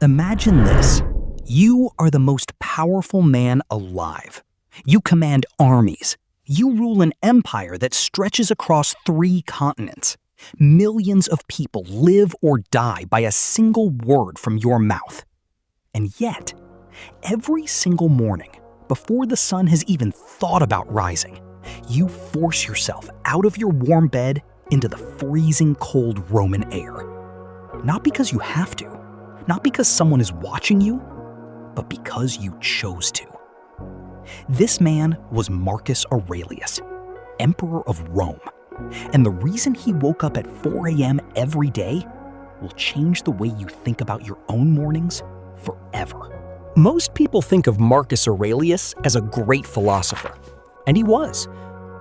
Imagine this. You are the most powerful man alive. You command armies. You rule an empire that stretches across 3 continents. Millions of people live or die by a single word from your mouth. And yet, every single morning, before the sun has even thought about rising, you force yourself out of your warm bed into the freezing cold Roman air. Not because you have to, not because someone is watching you, but because you chose to. This man was Marcus Aurelius, Emperor of Rome. And the reason he woke up at 4 a.m. every day will change the way you think about your own mornings forever. Most people think of Marcus Aurelius as a great philosopher, and he was.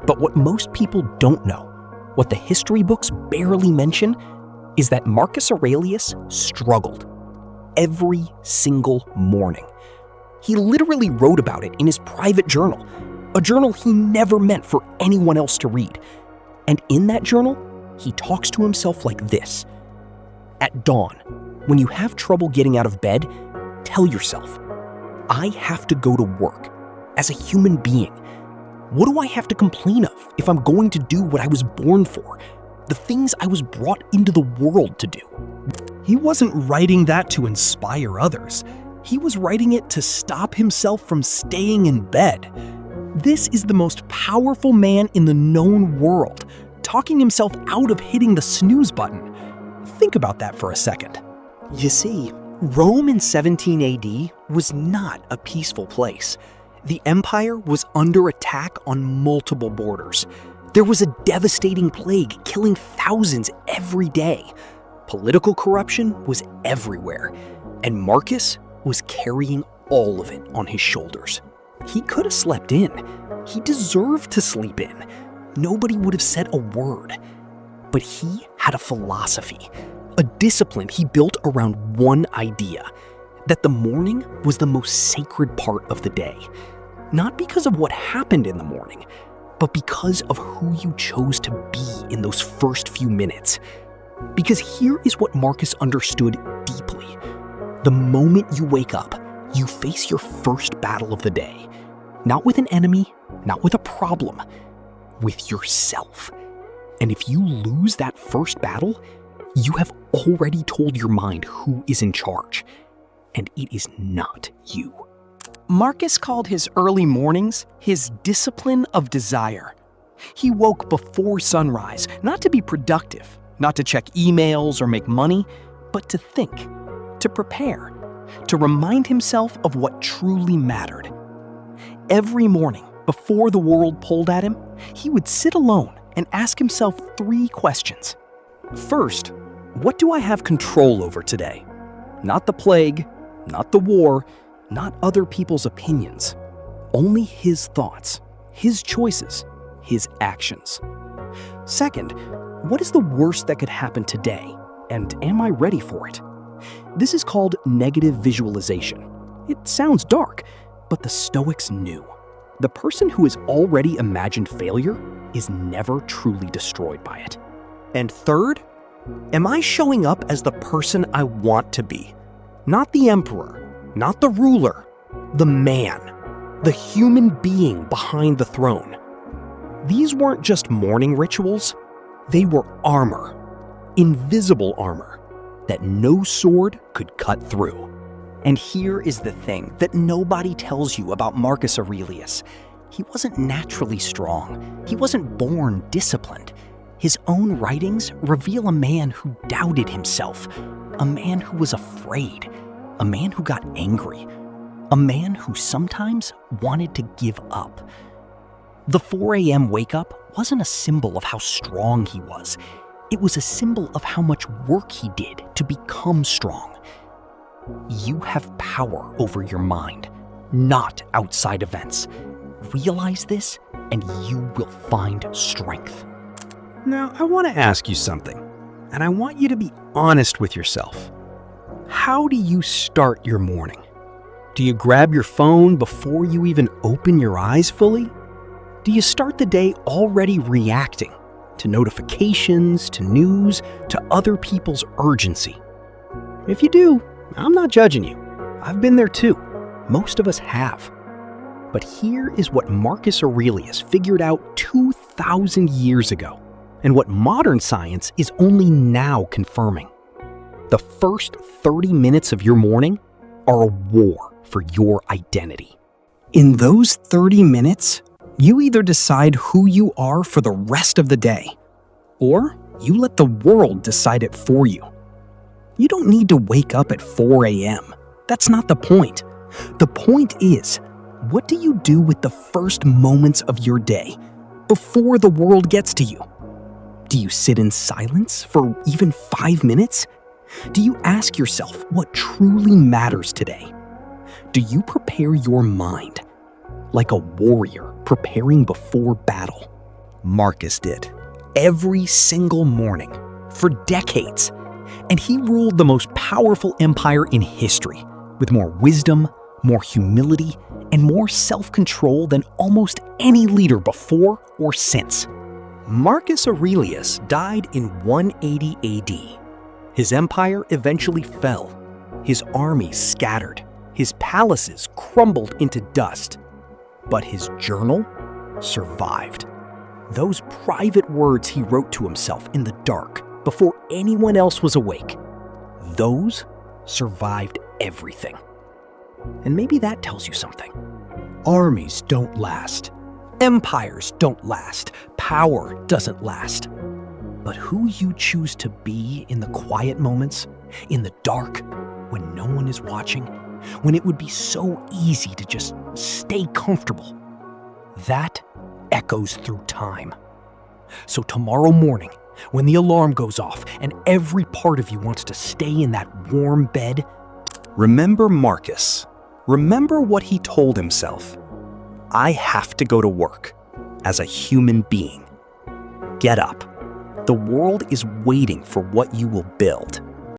But what most people don't know, what the history books barely mention, is that Marcus Aurelius struggled every single morning. He literally wrote about it in his private journal, a journal he never meant for anyone else to read. And in that journal, he talks to himself like this. At dawn, when you have trouble getting out of bed, tell yourself, I have to go to work as a human being. What do I have to complain of if I'm going to do what I was born for, the things I was brought into the world to do? He wasn't writing that to inspire others. He was writing it to stop himself from staying in bed. This is the most powerful man in the known world, talking himself out of hitting the snooze button. Think about that for a second. You see, Rome in 17 AD was not a peaceful place. The empire was under attack on multiple borders. There was a devastating plague killing thousands every day. Political corruption was everywhere, and Marcus was carrying all of it on his shoulders. He could have slept in. He deserved to sleep in. Nobody would have said a word. But he had a philosophy, a discipline he built around one idea, that the morning was the most sacred part of the day. Not because of what happened in the morning, but because of who you chose to be in those first few minutes. Because here is what Marcus understood deeply. The moment you wake up, you face your first battle of the day. Not with an enemy, not with a problem, with yourself. And if you lose that first battle, you have already told your mind who is in charge. And it is not you. Marcus called his early mornings his discipline of desire. He woke before sunrise, not to be productive, not to check emails or make money, but to think, to prepare, to remind himself of what truly mattered. Every morning, before the world pulled at him, he would sit alone and ask himself 3 questions. First, what do I have control over today? Not the plague, not the war, not other people's opinions. Only his thoughts, his choices, his actions. Second, what is the worst that could happen today? And am I ready for it? This is called negative visualization. It sounds dark, but the Stoics knew. The person who has already imagined failure is never truly destroyed by it. And third, am I showing up as the person I want to be? Not the emperor, not the ruler, the man, the human being behind the throne. These weren't just morning rituals, they were armor, invisible armor, that no sword could cut through. And here is the thing that nobody tells you about Marcus Aurelius. He wasn't naturally strong. He wasn't born disciplined. His own writings reveal a man who doubted himself, a man who was afraid, a man who got angry, a man who sometimes wanted to give up. The 4 a.m. wake-up wasn't a symbol of how strong he was. It was a symbol of how much work he did to become strong. You have power over your mind, not outside events. Realize this, and you will find strength. Now, I want to ask you something, and I want you to be honest with yourself. How do you start your morning? Do you grab your phone before you even open your eyes fully? Do you start the day already reacting to notifications, to news, to other people's urgency? If you do, I'm not judging you. I've been there too. Most of us have. But here is what Marcus Aurelius figured out 2,000 years ago, and what modern science is only now confirming. The first 30 minutes of your morning are a war for your identity. In those 30 minutes, you either decide who you are for the rest of the day, or you let the world decide it for you. You don't need to wake up at 4 a.m. That's not the point. The point is, what do you do with the first moments of your day before the world gets to you? Do you sit in silence for even 5 minutes? Do you ask yourself what truly matters today? Do you prepare your mind like a warrior preparing before battle? Marcus did, every single morning, for decades. And he ruled the most powerful empire in history, with more wisdom, more humility, and more self-control than almost any leader before or since. Marcus Aurelius died in 180 AD. His empire eventually fell. His armies scattered. His palaces crumbled into dust. But his journal survived. Those private words he wrote to himself in the dark before anyone else was awake, those survived everything. And maybe that tells you something. Armies don't last. Empires don't last. Power doesn't last. But who you choose to be in the quiet moments, in the dark, when no one is watching, when it would be so easy to just stay comfortable, that echoes through time. So tomorrow morning, when the alarm goes off and every part of you wants to stay in that warm bed, remember Marcus. Remember what he told himself. I have to go to work as a human being. Get up. The world is waiting for what you will build.